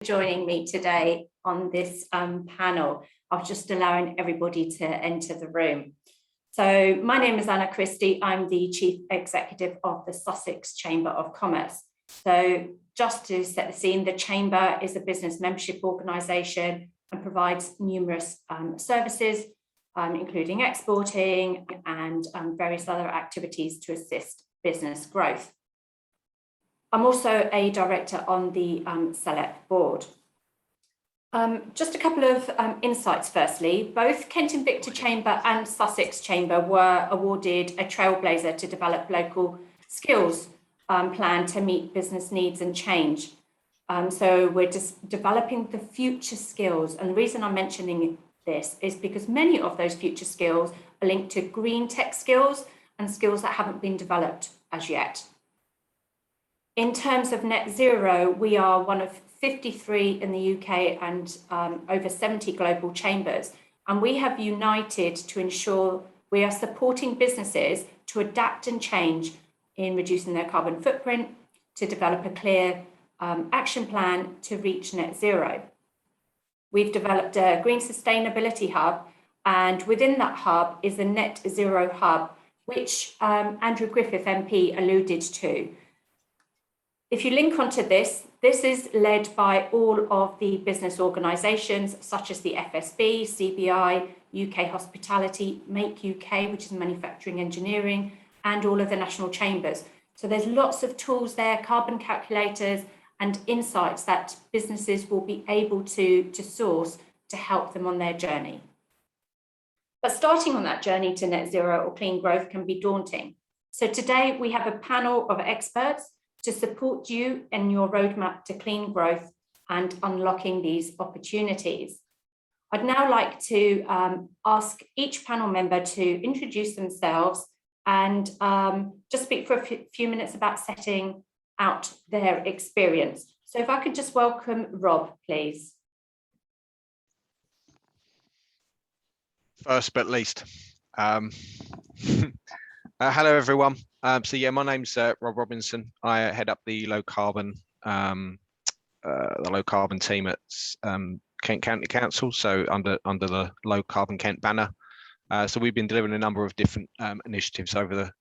Joining me today on this panel. I was just allowing everybody to enter the room. So my name is Anna Christie. I'm the Chief Executive of the Sussex Chamber of Commerce. So just to set the scene, the Chamber is a business membership organisation and provides numerous services, including exporting and various other activities to assist business growth. I'm also a director on the CELEP board. Just a couple of insights firstly. Both Kent Invicta Chamber and Sussex Chamber were awarded a Trailblazer to develop local skills plan to meet business needs and change. So we're just developing the future skills. And the reason I'm mentioning this is because many of those future skills are linked to green tech skills and skills that haven't been developed as yet. In terms of net zero, we are one of 53 in the UK and over 70 global chambers. And we have united to ensure we are supporting businesses to adapt and change in reducing their carbon footprint, to develop a clear action plan to reach net zero. We've developed a Green Sustainability Hub, and within that hub is a Net Zero Hub, which Andrew Griffith MP alluded to. If you link onto this is led by all of the business organisations such as the FSB, CBI, UK Hospitality, Make UK, which is manufacturing engineering, and all of the national chambers. So there's lots of tools there, carbon calculators and insights that businesses will be able to source to help them on their journey. But starting on that journey to net zero or clean growth can be daunting. So today we have a panel of experts to support you in your roadmap to clean growth and unlocking these opportunities. I'd now like to ask each panel member to introduce themselves and just speak for a few minutes about setting out their experience. So if I could just welcome Rob, please. First but least. Hello everyone. So yeah, my name's Rob Robinson. I head up the low carbon team at Kent County Council, so under the Low Carbon Kent banner. So we've been delivering a number of different initiatives over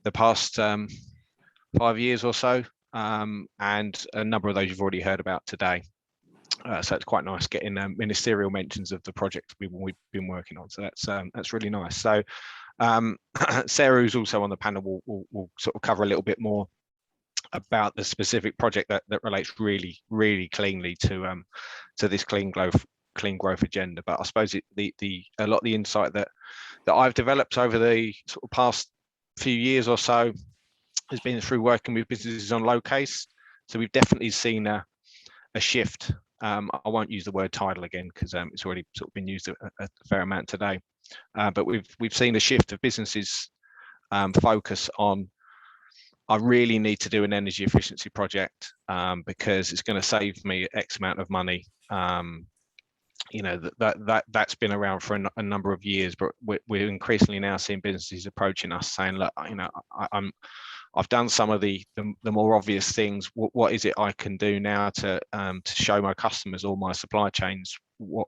the past 5 years or so, and a number of those you've already heard about today. So it's quite nice getting ministerial mentions of the projects we've been working on. So that's really nice. So Sarah, who's also on the panel, will sort of cover a little bit more about the specific project that relates really cleanly to this clean growth agenda. But I suppose a lot of the insight that I've developed over the sort of past few years or so has been through working with businesses on low case. So we've definitely seen a shift. I won't use the word tidal again because it's already sort of been used a fair amount today. But we've seen a shift of businesses focus on, I really need to do an energy efficiency project because it's going to save me X amount of money. You know, that's been around for a number of years, but we're increasingly now seeing businesses approaching us saying, look, you know, I've done some of the more obvious things. What is it I can do now to show my customers or my supply chains what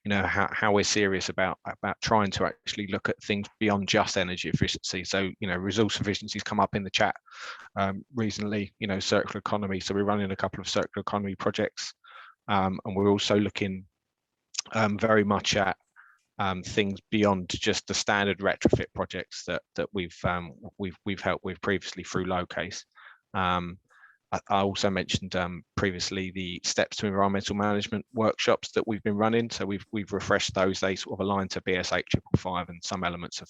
you know, how we're serious about trying to actually look at things beyond just energy efficiency. So, you know, resource efficiencies come up in the chat recently, you know, circular economy. So we're running a couple of circular economy projects, and we're also looking very much at things beyond just the standard retrofit projects that we've helped with previously through low case. I also mentioned previously the steps to environmental management workshops that we've been running. So we've refreshed those. They sort of align to BS8 555 and some elements of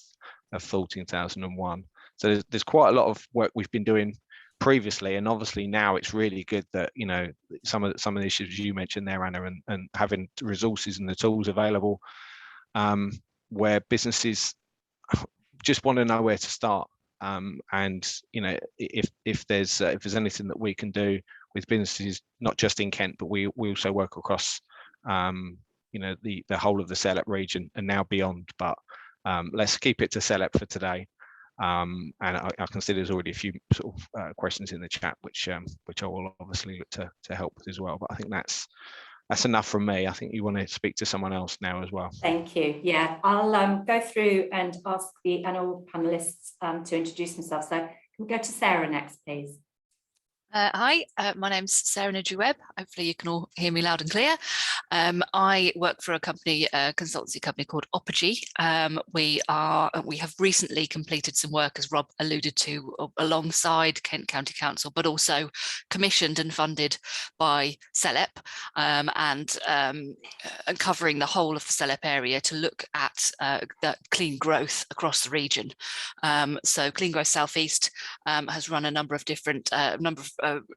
14001. So there's quite a lot of work we've been doing previously, and obviously now it's really good that, you know, some of the issues you mentioned there, Anna, and having resources and the tools available, where businesses just want to know where to start. And you know, if there's anything that we can do with businesses, not just in Kent, but we also work across you know, the whole of the CELEP region and now beyond. But let's keep it to CELEP for today. And I can see there's already a few sort of questions in the chat, which I will obviously look to help with as well. But I think that's enough from me. I think you want to speak to someone else now as well. Thank you. Yeah, I'll go through and ask the all panelists to introduce themselves. So can we go to Sarah next, please? Hi, my name's Sarah Nidri-Webb. Hopefully you can all hear me loud and clear. I work for a consultancy company called Oppergy. We have recently completed some work, as Rob alluded to, alongside Kent County Council, but also commissioned and funded by CELEP, and covering the whole of the CELEP area to look at the clean growth across the region. So Clean Growth South East has run a number of different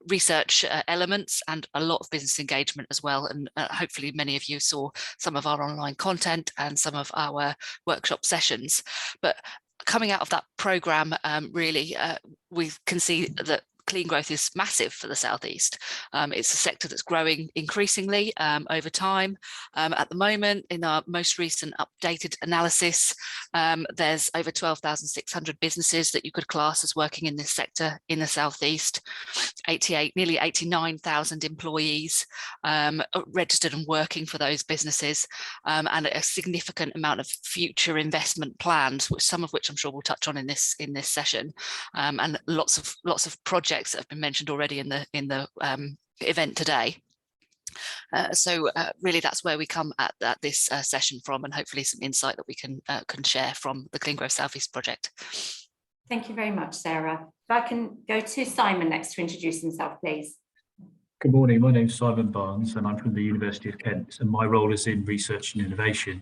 research elements and a lot of business engagement as well, and hopefully many of you saw some of our online content and some of our workshop sessions. But coming out of that programme, really we can see that clean growth is massive for the Southeast. It's a sector that's growing increasingly over time. At the moment, in our most recent updated analysis, there's over 12,600 businesses that you could class as working in this sector in the Southeast. Nearly 89,000 employees registered and working for those businesses, and a significant amount of future investment plans, some of which I'm sure we'll touch on in this session, and lots of projects that have been mentioned already in the event today. So really that's where we come at this session from, and hopefully some insight that we can share from the Clean Growth South East project. Thank you very much, Sarah. If I can go to Simon next to introduce himself, please. Good morning, my name's Simon Barnes and I'm from the University of Kent, and my role is in research and innovation.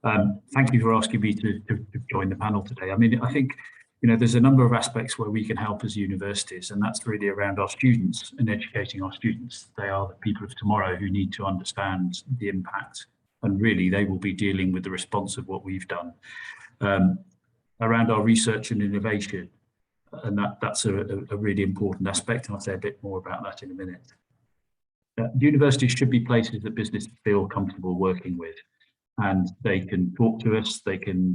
Thank you for asking me to join the panel today. I mean, I think, you know, there's a number of aspects where we can help as universities, and that's really around our students and educating our students. They are the people of tomorrow who need to understand the impact, and really they will be dealing with the response of what we've done. Around our research and innovation, and that's a really important aspect, and I'll say a bit more about that in a minute. Universities should be places that business feel comfortable working with, and they can talk to us, they can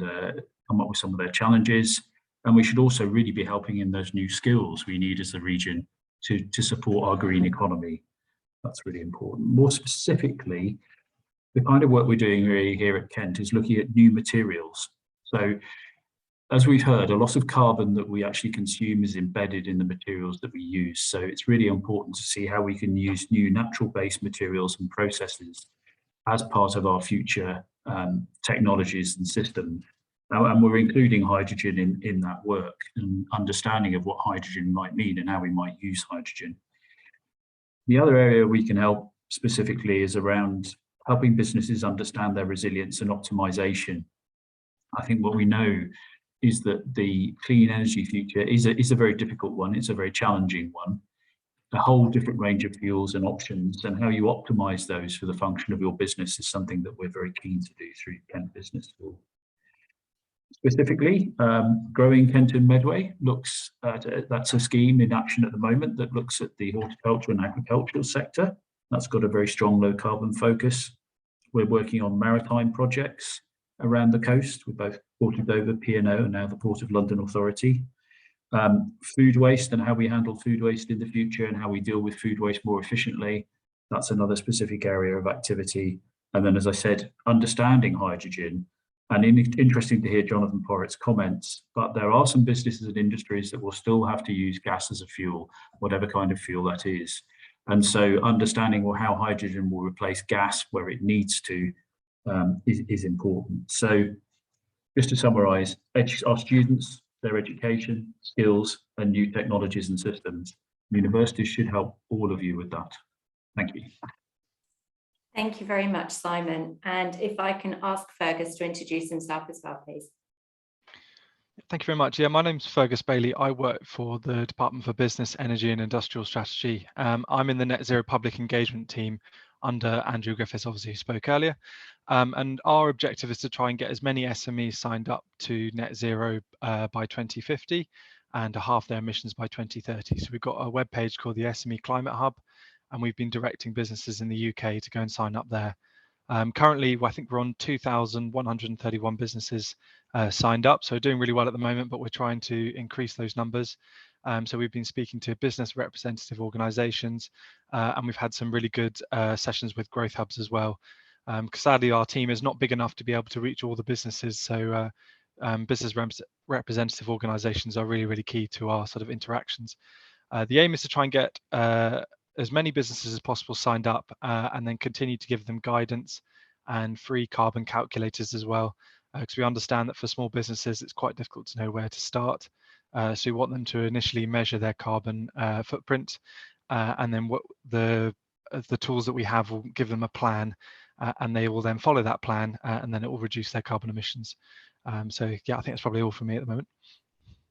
come up with some of their challenges, and we should also really be helping in those new skills we need as a region to support our green economy. That's really important. More specifically, the kind of work we're doing really here at Kent is looking at new materials. So as we've heard, a lot of carbon that we actually consume is embedded in the materials that we use. So it's really important to see how we can use new natural-based materials and processes as part of our future technologies and systems. And we're including hydrogen in that work, and understanding of what hydrogen might mean and how we might use hydrogen. The other area we can help specifically is around helping businesses understand their resilience and optimization. I think what we know is that the clean energy future is a very difficult one. It's a very challenging one. A whole different range of fuels and options, and how you optimize those for the function of your business is something that we're very keen to do through Kent Business School. Specifically, Growing Kent and Medway looks at, that's a scheme in action at the moment that looks at the horticulture and agricultural sector. That's got a very strong low carbon focus. We're working on maritime projects around the coast with both Port of Dover, P&O, and now the Port of London Authority. Food waste and how we handle food waste in the future and how we deal with food waste more efficiently. That's another specific area of activity. And then, as I said, understanding hydrogen. And interesting to hear Jonathan Porritt's comments, but there are some businesses and industries that will still have to use gas as a fuel, whatever kind of fuel that is. And so understanding how hydrogen will replace gas where it needs to is important. So just to summarize, our students, their education, skills, and new technologies and systems, universities should help all of you with that. Thank you. Thank you very much, Simon. And if I can ask Fergus to introduce himself as well, please. Thank you very much. Yeah, my name's Fergus Bailey. I work for the Department for Business, Energy and Industrial Strategy. I'm in the Net Zero Public Engagement team under Andrew Griffiths, obviously, who spoke earlier. And our objective is to try and get as many SMEs signed up to net zero by 2050 and to halve their emissions by 2030. So we've got a webpage called the SME Climate Hub, and we've been directing businesses in the UK to go and sign up there Currently, I think we're on 2,131 businesses signed up, so doing really well at the moment, but we're trying to increase those numbers. So we've been speaking to business representative organisations, and we've had some really good sessions with growth hubs as well. Because sadly, our team is not big enough to be able to reach all the businesses. So business representative organisations are really, really key to our sort of interactions. The aim is to try and get as many businesses as possible signed up, and then continue to give them guidance and free carbon calculators as well. Because we understand that for small businesses, it's quite difficult to know where to start. So we want them to initially measure their carbon footprint, and then what the tools that we have will give them a plan, and they will then follow that plan, and then it will reduce their carbon emissions. So yeah, I think that's probably all for me at the moment.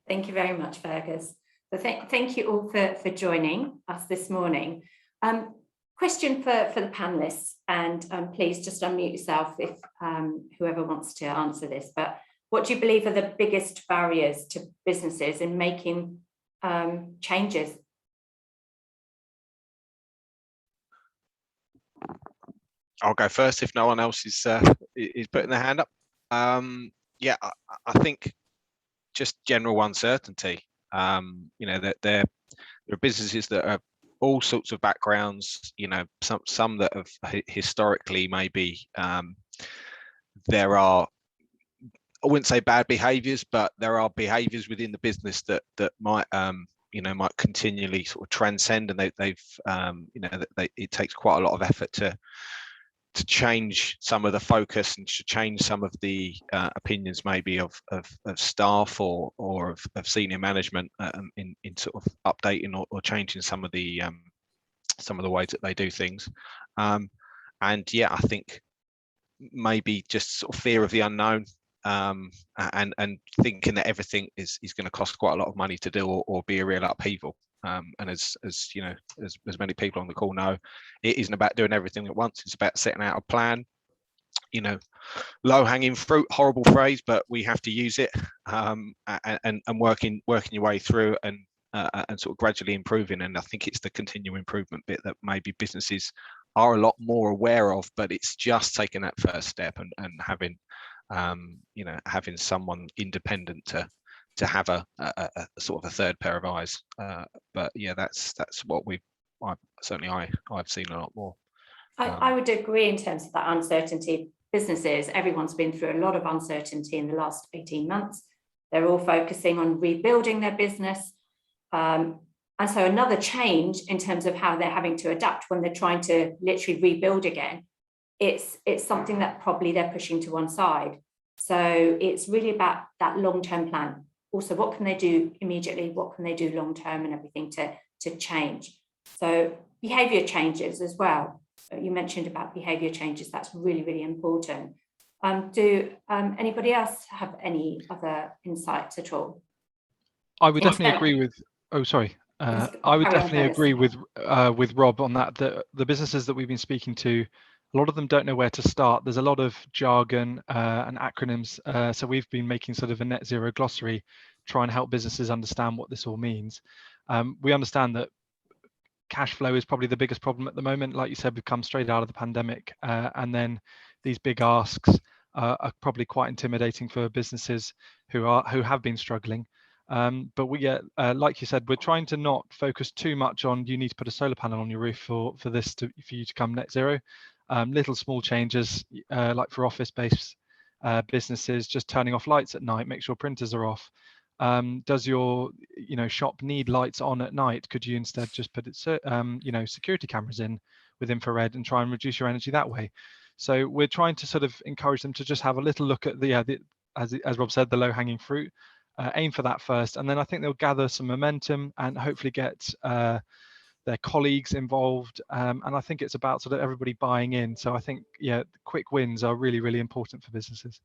Thank you very much, Fergus. So thank you all for joining us this morning. Question for the panelists, and please just unmute yourself if whoever wants to answer this. But what do you believe are the biggest barriers to businesses in making changes? I'll go first if no one else is putting their hand up. Yeah, I think just general uncertainty. You know, that there are businesses that are all sorts of backgrounds. You know, some that have historically maybe there are, I wouldn't say bad behaviours, but there are behaviours within the business that might you know, might continually sort of transcend, and they've you know, it takes quite a lot of effort to change some of the focus and to change some of the opinions maybe of staff or of senior management in sort of updating or changing some of the ways that they do things. And yeah, I think maybe just sort of fear of the unknown, and thinking that everything is going to cost quite a lot of money to do or be a real upheaval. And as you know, as many people on the call know, it isn't about doing everything at once. It's about setting out a plan. You know, low-hanging fruit, horrible phrase, but we have to use it, and working your way through and sort of gradually improving. And I think it's the continual improvement bit that maybe businesses are a lot more aware of, but it's just taking that first step and having you know, having someone independent to have a sort of a third pair of eyes. But yeah, that's what I've seen a lot more. I would agree in terms of that uncertainty. Businesses, everyone's been through a lot of uncertainty in the last 18 months. They're all focusing on rebuilding their business. And so another change in terms of how they're having to adapt when they're trying to literally rebuild again, it's something that probably they're pushing to one side. So it's really about that long-term plan. Also, what can they do immediately? What can they do long-term and everything to change? So behaviour changes as well. You mentioned about behaviour changes. That's really, really important. Do anybody else have any other insights at all? I would definitely agree with. Oh, sorry. I would definitely agree with Rob on that. The businesses that we've been speaking to, a lot of them don't know where to start. There's a lot of jargon and acronyms. So we've been making sort of a net zero glossary, try and help businesses understand what this all means. We understand that cash flow is probably the biggest problem at the moment. Like you said, we've come straight out of the pandemic, and then these big asks are probably quite intimidating for businesses who have been struggling. But we get, like you said, we're trying to not focus too much on you need to put a solar panel on your roof for you to come net zero. Little small changes, like for office-based businesses, just turning off lights at night, make sure printers are off. Does your shop need lights on at night? Could you instead just put security cameras in with infrared and try and reduce your energy that way? So we're trying to sort of encourage them to just have a little look at as Rob said, the low-hanging fruit. Aim for that first, and then I think they'll gather some momentum and hopefully get their colleagues involved. And I think it's about sort of everybody buying in. So I think, yeah, quick wins are really, really important for businesses.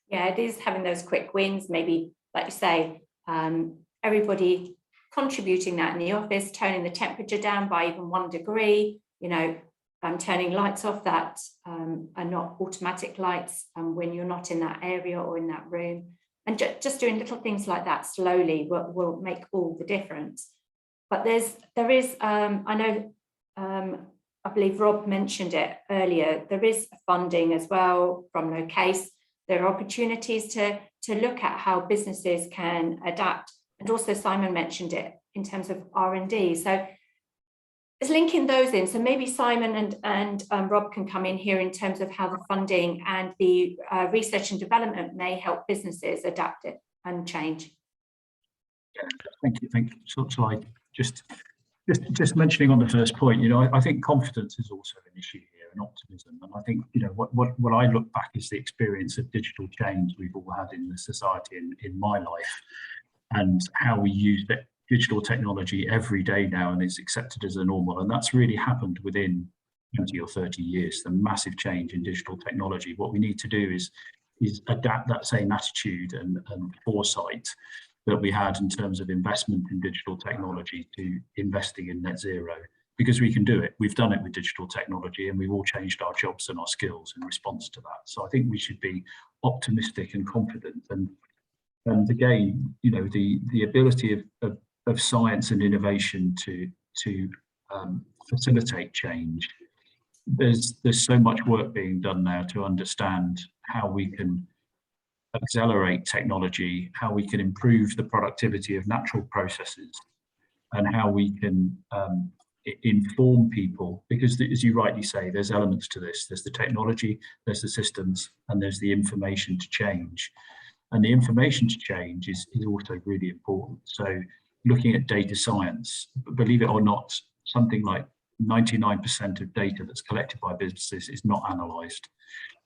Yeah, it is having those quick wins, maybe, like you say, everybody contributing that in the office, turning the temperature down by even 1 degree, turning lights off that are not automatic lights when you're not in that area or in that room. And just doing little things like that slowly will make all the difference. But there is, I know a believe Rob mentioned it earlier, there is funding as well from LoCASE. There are opportunities to look at how businesses can adapt. And also Simon mentioned it in terms of R&D. So it's linking those in. So maybe Simon and Rob can come in here in terms of how the funding and the research and development may help businesses adapt it and change. Yeah, thank you. So I just mentioning on the first point, you know, I think confidence is also an issue here, and optimism. And I think, you know, what I look back is the experience of digital change we've all had in the society in my life, and how we use digital technology every day now, and it's accepted as a normal. And that's really happened within 20 or 30 years, the massive change in digital technology. What we need to do is adapt that same attitude and foresight that we had in terms of investment in digital technology to investing in net zero, because we can do it. We've done it with digital technology, and we've all changed our jobs and our skills in response to that. So I think we should be optimistic and confident. And again, you know, the ability of science and innovation to facilitate change. There's so much work being done now to understand how we can accelerate technology, how we can improve the productivity of natural processes, and how we can inform people, because as you rightly say, there's elements to this. There's the technology, there's the systems, and there's the information to change. And the information to change is also really important. So looking at data science, believe it or not, something like 99% of data that's collected by businesses is not analysed.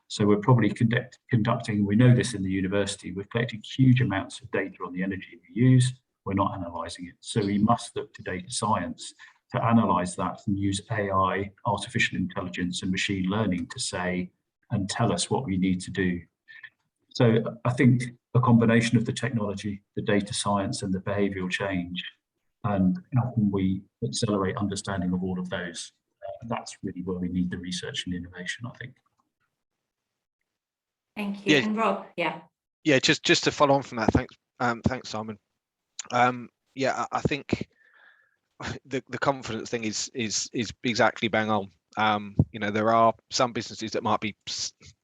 So we're probably conducting, we know this in the university, we're collecting huge amounts of data on the energy we use, we're not analysing it. So we must look to data science to analyse that and use AI, artificial intelligence and machine learning to say and tell us what we need to do. So I think a combination of the technology, the data science and the behavioural change, and how can we accelerate understanding of all of those, that's really where we need the research and innovation, I think. Thank you. Yeah. And Rob, yeah. Yeah, just to follow on from that, thanks Simon. Yeah, I think the confidence thing is exactly bang on. You know, there are some businesses that might be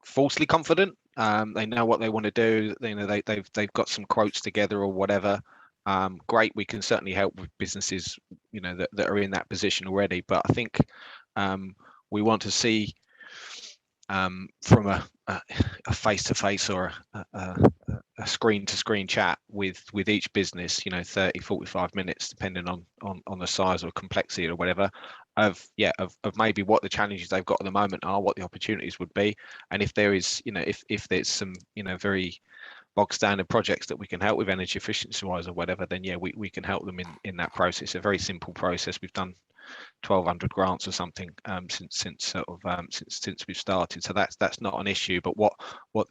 falsely confident. They know what they want to do. You know, they've got some quotes together or whatever. Great, we can certainly help with businesses, you know, that are in that position already. But I think we want to see from a face-to-face or a screen-to-screen chat with each business, you know, 30, 45 minutes, depending on the size or complexity or whatever, of maybe what the challenges they've got at the moment are, what the opportunities would be, and if there is, you know, if there's some, you know, very bog standard projects that we can help with energy efficiency wise or whatever, then yeah, we can help them in that process. A very simple process. We've done 1,200 grants or something since we've started, so that's not an issue. But what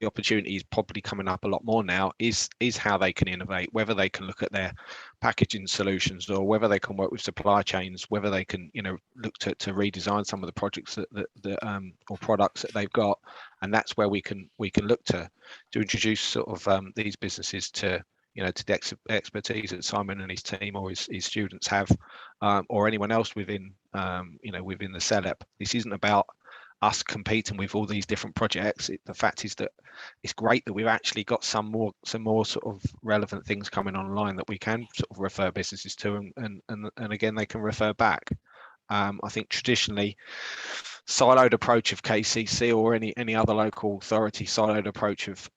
the opportunity is probably coming up a lot more now is how they can innovate, whether they can look at their packaging solutions, or whether they can work with supply chains, whether they can, you know, look to redesign some of the projects that or products that they've got. And that's where we can look to introduce sort of these businesses to, you know, to the expertise that Simon and his team or his students have, or anyone else within, you know, within the CELEP. This isn't about us competing with all these different projects. The fact is that it's great that we've actually got some more sort of relevant things coming online that we can sort of refer businesses to, and again, they can refer back. I think traditionally, siloed approach of KCC or any other local authority, siloed approach of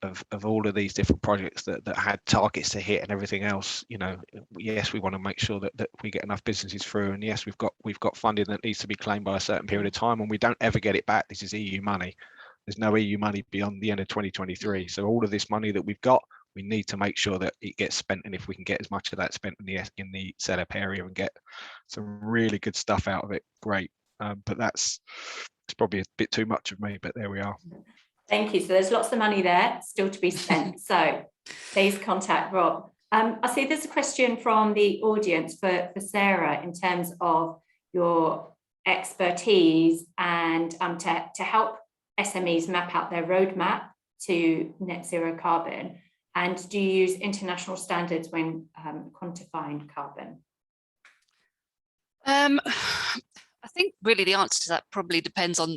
all of these different projects that had targets to hit and everything else. You know, yes, we want to make sure that we get enough businesses through, and yes, we've got funding that needs to be claimed by a certain period of time, and we don't ever get it back. This is EU money. There's no EU money beyond the end of 2023. So all of this money that we've got, we need to make sure that it gets spent, and if we can get as much of that spent in the CELEP area and get some really good stuff out of it, great. But it's probably a bit too much of me, but there we are. Thank you. So there's lots of money there still to be spent. So please contact Rob. I see there's a question from the audience for Sarah in terms of your expertise and to help SMEs map out their roadmap to net zero carbon. And do you use international standards when quantifying carbon? I think really the answer to that probably depends on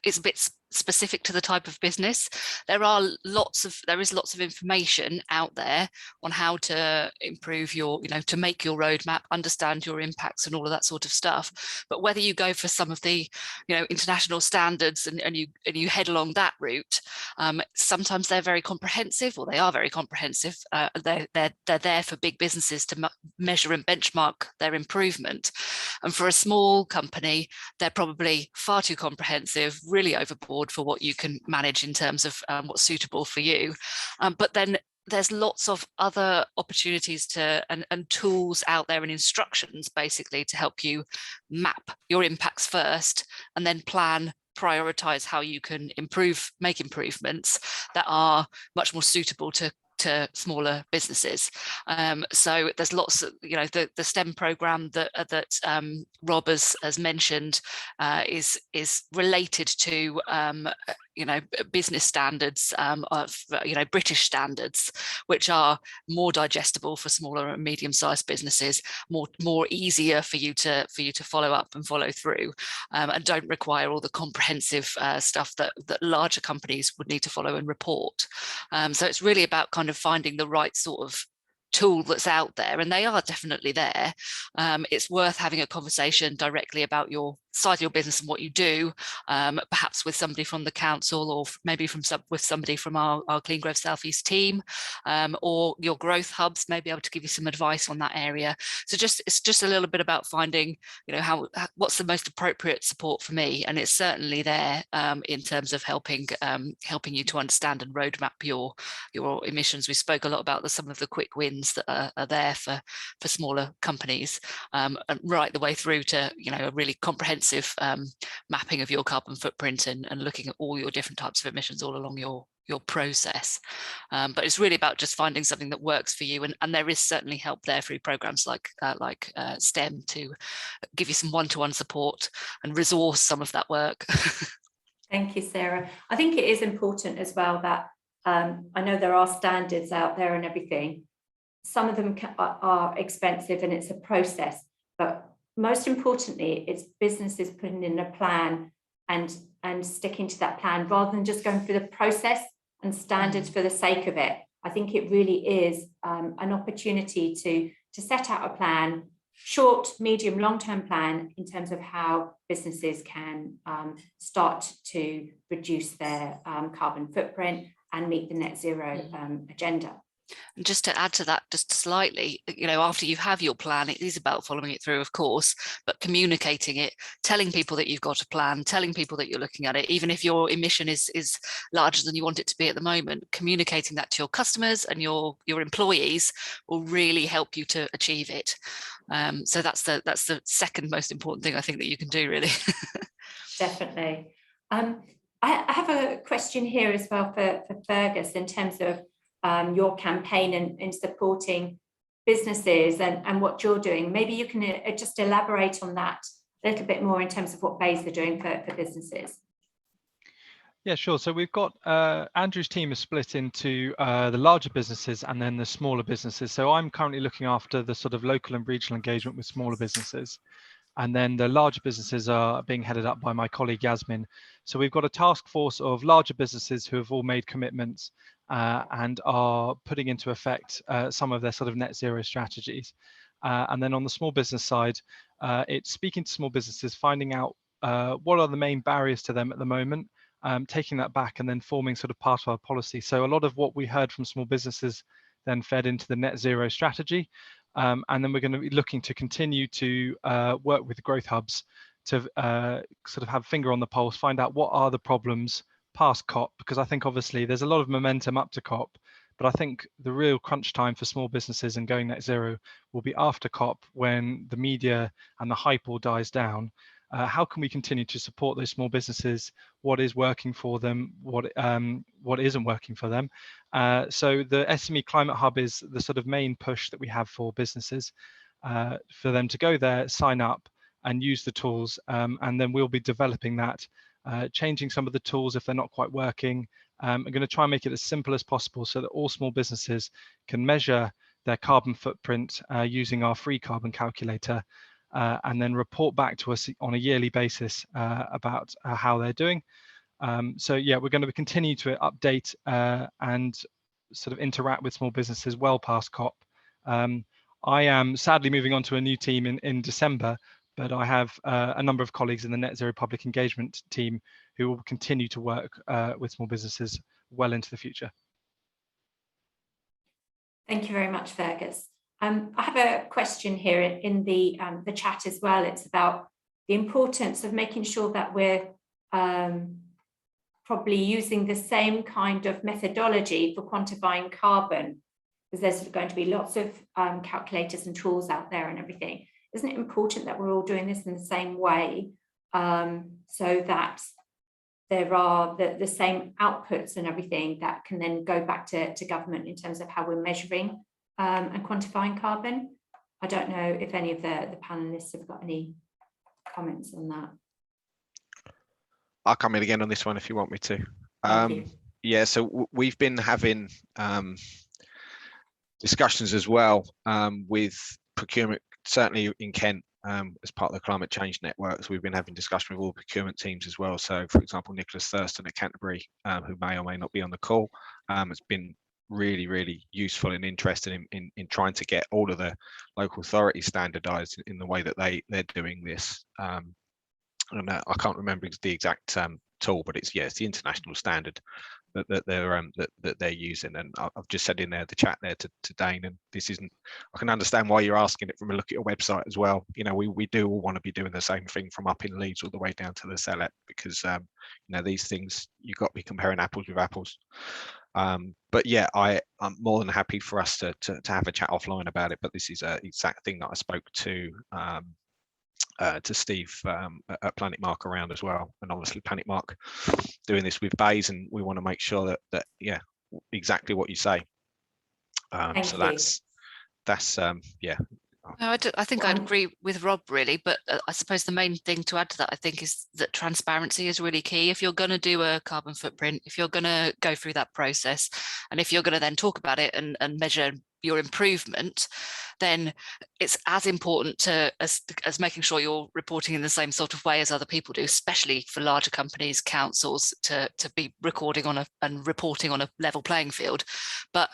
it's a bit specific to the type of business. There is lots of information out there on how to improve your, to make your roadmap, understand your impacts and all of that sort of stuff. But whether you go for some of the, international standards and you head along that route, sometimes they're very comprehensive, or they are very comprehensive. They're there for big businesses to measure and benchmark their improvement. And for a small company, they're probably far too comprehensive, really overboard for what you can manage in terms of what's suitable for you. But then there's lots of other opportunities and tools out there and instructions basically to help you map your impacts first and then prioritize how you can make improvements that are much more suitable to smaller businesses. So there's lots of, the STEM program that Rob has mentioned is related to business standards, British standards, which are more digestible for smaller and medium-sized businesses, more easier for you to follow up and follow through, and don't require all the comprehensive stuff that larger companies would need to follow and report. So it's really about kind of finding the right sort of tool that's out there, and they are definitely there. It's worth having a conversation directly about your size of your business and what you do, perhaps with somebody from the council, or maybe with somebody from our Clean Growth South East team, or your growth hubs may be able to give you some advice on that area. So it's just a little bit about finding, what's the most appropriate support for me, and it's certainly there in terms of helping you to understand and roadmap your emissions. We spoke a lot about some of the quick wins that are there for smaller companies, and right the way through to a really comprehensive mapping of your carbon footprint and looking at all your different types of emissions all along your process. But it's really about just finding something that works for you, and there is certainly help there through programs like STEM to give you some one-to-one support and resource some of that work. Thank you, Sarah. I think it is important as well that I know there are standards out there and everything. Some of them are expensive and it's a process, but most importantly, it's businesses putting in a plan and sticking to that plan rather than just going through the process and standards for the sake of it. I think it really is an opportunity to set out a plan, short, medium, long-term plan in terms of how businesses can start to reduce their carbon footprint and meet the net zero agenda. And just to add to that just slightly, after you have your plan, it is about following it through, of course, but communicating it, telling people that you've got a plan, telling people that you're looking at it, even if your emission is larger than you want it to be at the moment, communicating that to your customers and your employees will really help you to achieve it. So that's the second most important thing I think that you can do, really. Definitely. I have a question here as well for Fergus in terms of your campaign in supporting businesses and what you're doing. Maybe you can just elaborate on that a little bit more in terms of what BEIS are doing for businesses. Yeah, sure. So we've got Andrew's team is split into the larger businesses and then the smaller businesses. So I'm currently looking after the sort of local and regional engagement with smaller businesses. And then the larger businesses are being headed up by my colleague Yasmin. So we've got a task force of larger businesses who have all made commitments and are putting into effect some of their sort of net zero strategies. And then on the small business side, it's speaking to small businesses, finding out what are the main barriers to them at the moment, taking that back and then forming sort of part of our policy. So a lot of what we heard from small businesses then fed into the net zero strategy. And then we're going to be looking to continue to work with the growth hubs to sort of have a finger on the pulse, find out what are the problems past COP, because I think obviously there's a lot of momentum up to COP, but I think the real crunch time for small businesses and going net zero will be after COP, when the media and the hype all dies down. How can we continue to support those small businesses? What is working for them? What isn't working for them? So the SME Climate Hub is the sort of main push that we have for businesses, for them to go there, sign up and use the tools. And then we'll be developing that, changing some of the tools if they're not quite working. I'm going to try and make it as simple as possible so that all small businesses can measure their carbon footprint using our free carbon calculator. and then report back to us on a yearly basis about how they're doing. So yeah, we're going to continue to update and sort of interact with small businesses well past COP. I am sadly moving on to a new team in December, but I have a number of colleagues in the Net Zero Public Engagement team who will continue to work with small businesses well into the future. Thank you very much, Fergus. I have a question here in the chat as well. It's about the importance of making sure that we're probably using the same kind of methodology for quantifying carbon, because there's going to be lots of calculators and tools out there and everything. Isn't it important that we're all doing this in the same way, so that there are the same outputs and everything that can then go back to government in terms of how we're measuring and quantifying carbon? I don't know if any of the panelists have got any comments on that. I'll come in again on this one if you want me to. Thank you. Yeah, so we've been having discussions as well with procurement, certainly in Kent, as part of the climate change networks. We've been having discussion with all procurement teams as well. So, for example, Nicholas Thurston at Canterbury, who may or may not be on the call, has been really useful and interested in trying to get all of the local authorities standardised in the way that they're doing this. And I can't remember the exact tool, but it's the international standard that they're using. And I've just said in there the chat there to Dane, and this isn't, I can understand why you're asking it from a look at your website as well. You know, we do all want to be doing the same thing from up in Leeds all the way down to the Sellet, because you know, these things you've got to be comparing apples with apples. But yeah, I'm more than happy for us to have a chat offline about it. But this is an exact thing that I spoke to Steve at Planet Mark around as well, and obviously Planet Mark doing this with Bays, and we want to make sure that yeah, exactly what you say. So that's yeah. No, I think I'd agree with Rob really, but I suppose the main thing to add to that, I think, is that transparency is really key. If you're going to do a carbon footprint, if you're going to go through that process, and if you're going to then talk about it and measure your improvement, then it's as important as making sure you're reporting in the same sort of way as other people do, especially for larger companies, councils, to be recording on and reporting on a level playing field. But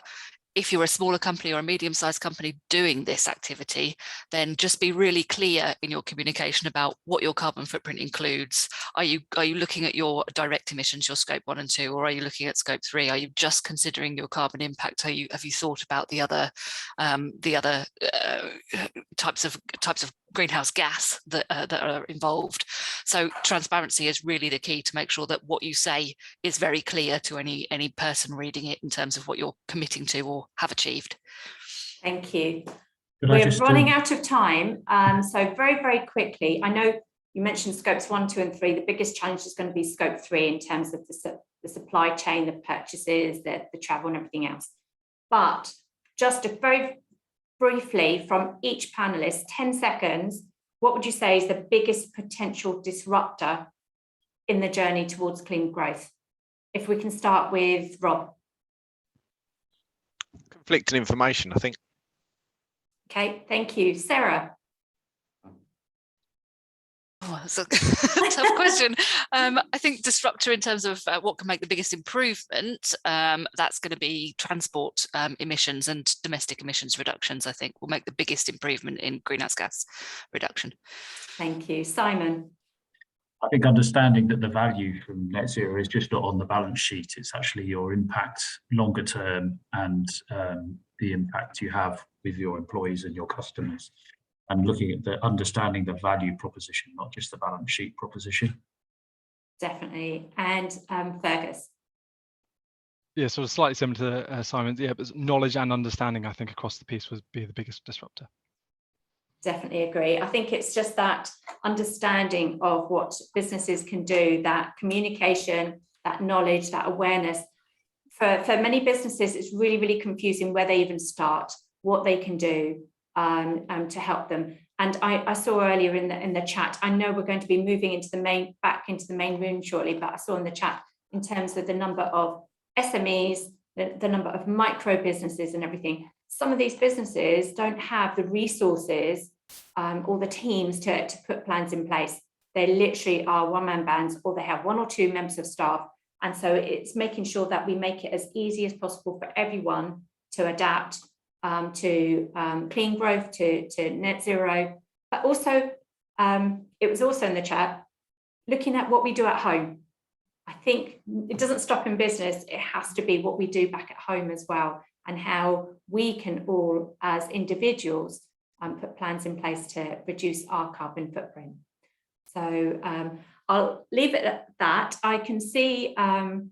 if you're a smaller company or a medium-sized company doing this activity, then just be really clear in your communication about what your carbon footprint includes. Are you looking at your direct emissions, your scope 1 and 2, or are you looking at scope 3? Are you just considering your carbon impact? Have you thought about the other types of greenhouse gas that are involved? So transparency is really the key to make sure that what you say is very clear to any person reading it in terms of what you're committing to or have achieved. Thank you. We're running out of time, so very quickly, I know you mentioned scopes 1, 2 and 3. The biggest challenge is going to be scope 3 in terms of the supply chain, the purchases, the travel and everything else. But just very briefly from each panelist, 10 seconds, what would you say is the biggest potential disruptor in the journey towards clean growth? If we can start with Rob. Conflicting information, I think. Okay, thank you. Sarah. Oh, that's a tough question. I think disruptor in terms of what can make the biggest improvement, that's going to be transport emissions and domestic emissions reductions, I think, will make the biggest improvement in greenhouse gas reduction. Thank you. Simon. I think understanding that the value from net zero is just not on the balance sheet, it's actually your impact longer term and the impact you have with your employees and your customers. And looking at understanding the value proposition, not just the balance sheet proposition. Definitely. And Fergus. Yeah, sort of slightly similar to Simon's. Yeah, but knowledge and understanding, I think, across the piece would be the biggest disruptor. Definitely agree. I think it's just that understanding of what businesses can do, that communication, that knowledge, that awareness. For many businesses, it's really confusing where they even start, what they can do to help them. And I saw earlier in the chat, I know we're going to be moving back into the main room shortly, but I saw in the chat in terms of the number of SMEs, the number of micro businesses and everything. Some of these businesses don't have the resources all the teams to put plans in place. They literally are one-man bands, or they have 1 or 2 members of staff. And so it's making sure that we make it as easy as possible for everyone to adapt to clean growth, to net zero. But also, it was also in the chat, looking at what we do at home. I think it doesn't stop in business, it has to be what we do back at home as well, and how we can all, as individuals, put plans in place to reduce our carbon footprint. So I'll leave it at that. I can see, I'm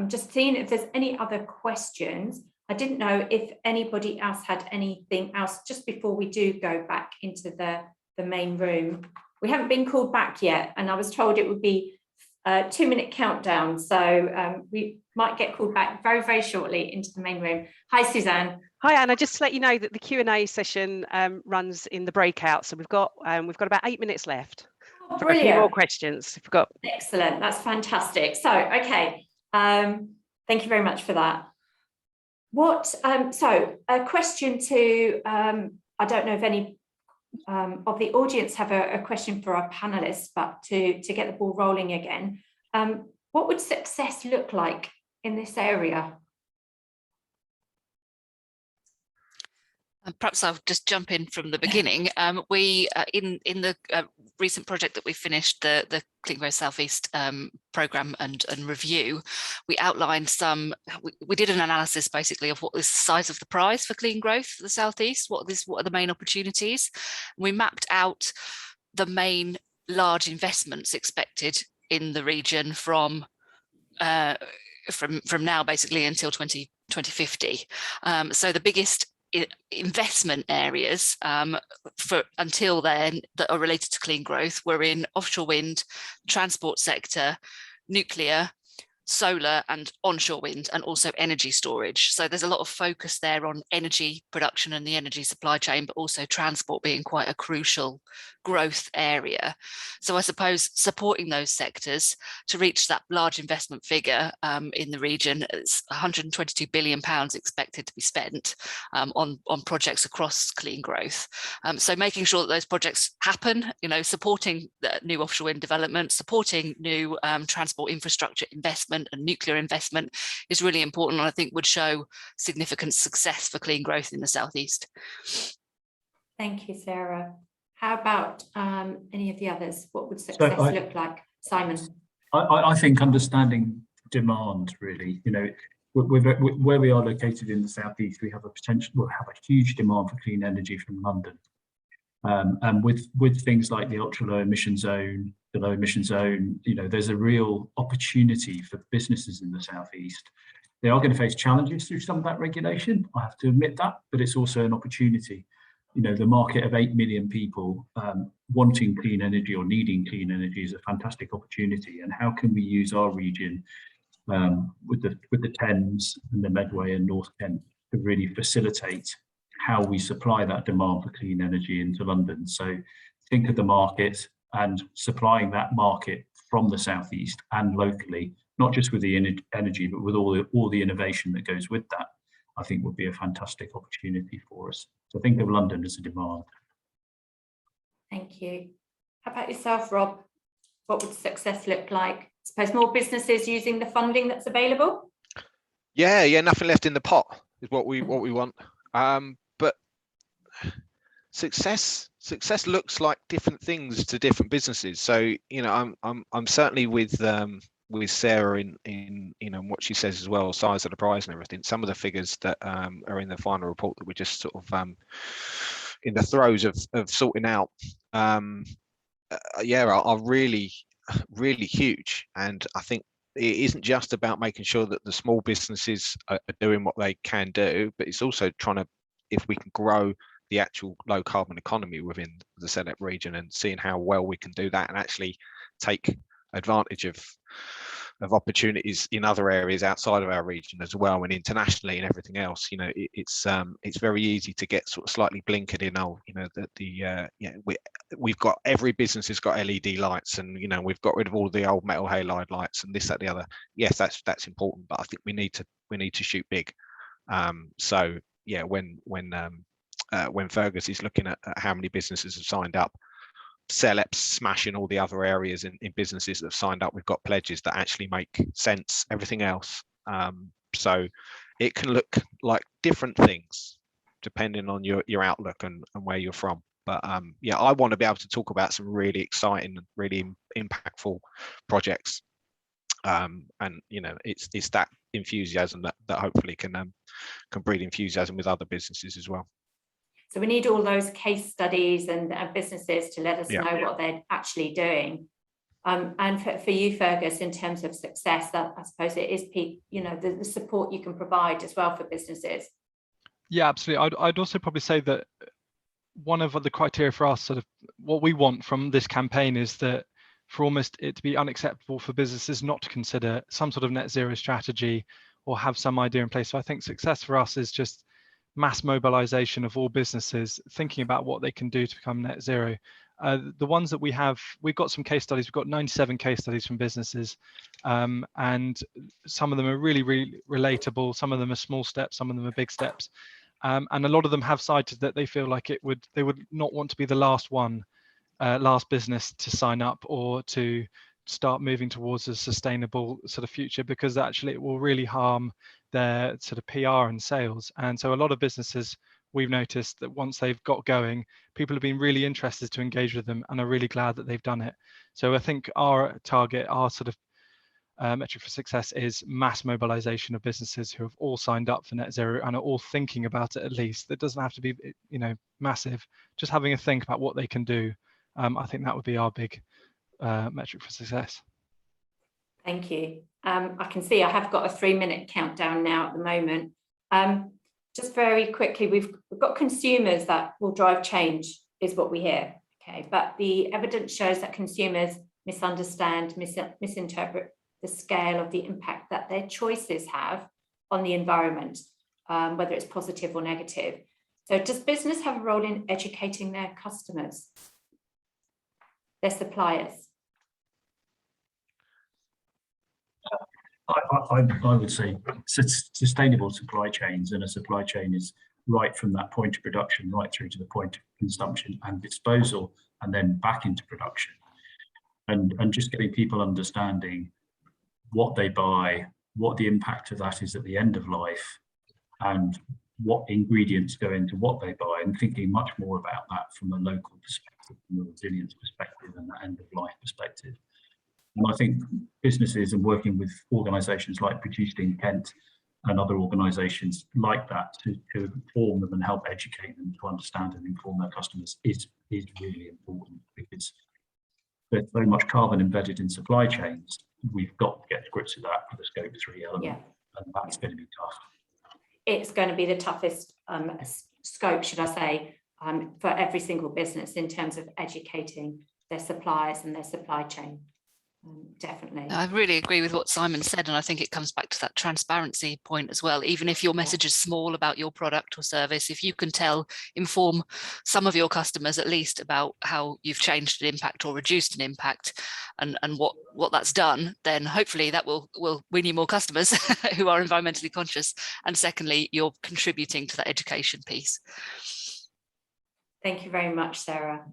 just seeing if there's any other questions. I didn't know if anybody else had anything else just before we do go back into the main room. We haven't been called back yet, and I was told it would be a 2-minute countdown. So we might get called back very, very shortly into the main room. Hi, Suzanne. Hi, Anna. Just to let you know that the Q&A session runs in the breakout. So we've got about 8 minutes left. Oh, For a few more brilliant. questions. We've got. Excellent. That's fantastic. So, okay. Thank you very much for that. So a question to, I don't know if any of the audience have a question for our panelists, but to get the ball rolling again, what would success look like in this area? Perhaps I'll just jump in from the beginning. We in the recent project that we finished, the Clean Growth South East programme and review, we outlined we did an analysis basically of what is the size of the prize for clean growth for the South East, what are the main opportunities. We mapped out the main large investments expected in the region from now basically until 2050. So the biggest investment areas for until then that are related to clean growth were in offshore wind, transport sector, nuclear, solar and onshore wind, and also energy storage. So there's a lot of focus there on energy production and the energy supply chain, but also transport being quite a crucial growth area. So I suppose supporting those sectors to reach that large investment figure in the region, it's £122 billion expected to be spent on projects across clean growth. So making sure that those projects happen, supporting the new offshore wind development, supporting new transport infrastructure investment and nuclear investment is really important, and I think would show significant success for clean growth in the Southeast. Thank you, Sarah. How about any of the others? What would success look like? Simon? I think understanding demand, really, where we are located in the Southeast, we'll have a huge demand for clean energy from London. And with things like the ultra low emission zone, the low emission zone, there's a real opportunity for businesses in the Southeast. They are going to face challenges through some of that regulation, I have to admit that, but it's also an opportunity. The market of 8 million people wanting clean energy or needing clean energy is a fantastic opportunity. And how can we use our region with the Thames and the Medway and North Kent to really facilitate how we supply that demand for clean energy into London? So think of the market and supplying that market from the Southeast and locally, not just with the energy, but with all the innovation that goes with that, I think would be a fantastic opportunity for us. So think of London as a demand. Thank you. How about yourself, Rob? What would success look like? I suppose more businesses using the funding that's available? Yeah, nothing left in the pot is what we want. But success looks like different things to different businesses. So I'm certainly with Sarah in what she says as well, size of the prize and everything. Some of the figures that are in the final report that we're just sort of in the throes of sorting out are really, really huge. And I think it isn't just about making sure that the small businesses are doing what they can do, but it's also trying to, if we can grow the actual low carbon economy within the Senedd region and seeing how well we can do that and actually take advantage of opportunities in other areas outside of our region as well, and internationally and everything else. It's very easy to get sort of slightly blinkered in. We've got, every business has got LED lights, and we've got rid of all the old metal halide lights and this, that, the other. Yes, that's important, but I think we need to shoot big. So yeah, when when Fergus is looking at how many businesses have signed up. Celeb's smashing all the other areas in businesses that have signed up. We've got pledges that actually make sense, everything else. So it can look like different things depending on your outlook and where you're from. But yeah, I want to be able to talk about some really exciting, really impactful projects. And you know, it's that enthusiasm that hopefully can breed enthusiasm with other businesses as well. So we need all those case studies and businesses to let us know what they're actually doing. And for you, Fergus, in terms of success, that I suppose it is, you know, the support you can provide as well for businesses. Yeah, absolutely. I'd also probably say that one of the criteria for us, sort of what we want from this campaign, is that for almost it to be unacceptable for businesses not to consider some sort of net zero strategy or have some idea in place. So I think success for us is just mass mobilization of all businesses thinking about what they can do to become net zero. The ones that we've got some case studies. We've got 97 case studies from businesses, and some of them are really, really relatable. Some of them are small steps, some of them are big steps. And a lot of them have cited that they feel like they would not want to be the last business to sign up or to start moving towards a sustainable sort of future, because actually it will really harm their sort of PR and sales. And so a lot of businesses, we've noticed that once they've got going, people have been really interested to engage with them and are really glad that they've done it. So I think our target, our sort of metric for success is mass mobilization of businesses who have all signed up for net zero and are all thinking about it. At least that doesn't have to be, you know, massive, just having a think about what they can do. I think that would be our big metric for success. Thank you. I can see I have got a 3-minute countdown now at the moment. Just very quickly, we've got consumers that will drive change, is what we hear. Okay, but the evidence shows that consumers misunderstand, misinterpret the scale of the impact that their choices have on the environment, whether it's positive or negative. So does business have a role in educating their customers, their suppliers? I would say sustainable supply chains, and a supply chain is right from that point of production right through to the point of consumption and disposal, and then back into production. And just getting people understanding what they buy, what the impact of that is at the end of life, and what ingredients go into what they buy, and thinking much more about that from a local perspective, from a resilience perspective and that end of life perspective. And I think businesses and working with organisations like Produced in Kent and other organisations like that to inform them and help educate them to understand and inform their customers is really important, because there's so much carbon embedded in supply chains. We've got to get to grips with that for the Scope 3 element, and that's going to be tough. It's going to be the toughest scope, should I say, for every single business in terms of educating their suppliers and their supply chain. Definitely. I really agree with what Simon said, and I think it comes back to that transparency point as well. Even if your message is small about your product or service, if you can inform some of your customers at least about how you've changed an impact or reduced an impact and what that's done, then hopefully that will win you more customers who are environmentally conscious. And secondly, you're contributing to that education piece. Thank you very much, Sarah.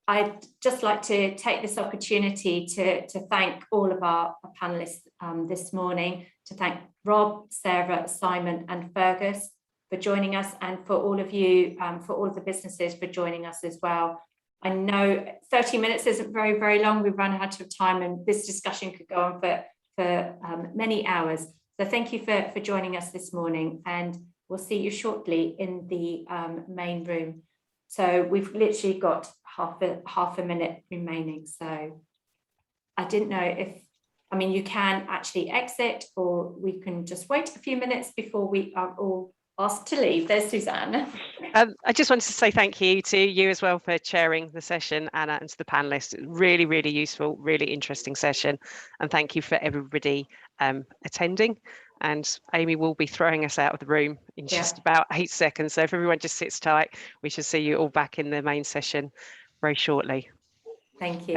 I'd just like to take this opportunity to thank all of our panelists this morning, to thank Rob, Sarah, Simon and Fergus for joining us, and for all of you, for all of the businesses for joining us as well. I know 30 minutes isn't very, very long. We've run out of time and this discussion could go on for many hours. So thank you for joining us this morning, and we'll see you shortly in the main room. So we've literally got half a minute remaining. So I didn't know you can actually exit, or we can just wait a few minutes before we are all asked to leave. There's Suzanne. I just wanted to say thank you to you as well for chairing the session, Anna, and to the panelists. Really, really useful, really interesting session. And thank you for everybody attending. And Amy will be throwing us out of the room in just about 8 seconds. So if everyone just sits tight, we should see you all back in the main session very shortly. Thank you.